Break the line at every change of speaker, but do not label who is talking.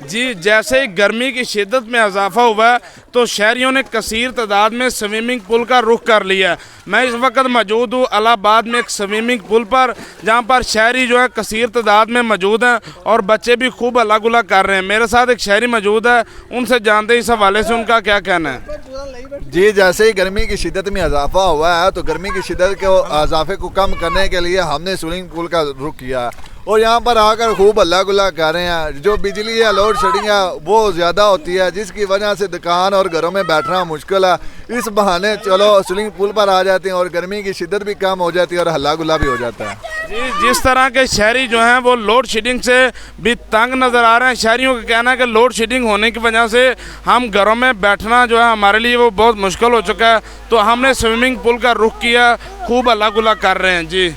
जी, जैसे ही गर्मी की शिद्दत में इजाफा हुआ है तो शहरियों ने कसीर तादाद में स्विमिंग पूल का रुख कर लिया है। मैं इस वक्त मौजूद हूँ इलाहाबाद में एक स्विमिंग पूल पर, जहाँ पर शहरी जो है कसीर तादाद में मौजूद हैं और बच्चे भी खूब हल्ला गुल्ला कर रहे हैं। मेरे साथ एक शहरी मौजूद है, उनसे जानते हैं इस हवाले से उनका क्या कहना है।
जी, जैसे ही गर्मी की शिद्दत में इजाफा हुआ है तो गर्मी की शिद्दत के इजाफे को कम करने के लिए हमने स्विमिंग पूल का रुख किया और यहाँ पर आकर खूब हल्ला गुल्ला कर रहे हैं। जो बिजली या लोड शेडिंग है वो ज़्यादा होती है, जिसकी वजह से दुकान और घरों में बैठना मुश्किल है। इस बहाने चलो स्विमिंग पूल पर आ जाते हैं और गर्मी की शिद्दत भी कम हो जाती है और हल्ला गुल्ला भी हो जाता है।
जी, जिस तरह के शहरी जो हैं वो लोड शेडिंग से भी तंग नज़र आ रहे हैं। शहरियों का कहना है कि लोड शेडिंग होने की वजह से हम घरों में बैठना जो है हमारे लिए वो बहुत मुश्किल हो चुका है, तो हमने स्विमिंग पूल का रुख किया, खूब हल्ला गुल्ला कर रहे हैं। जी।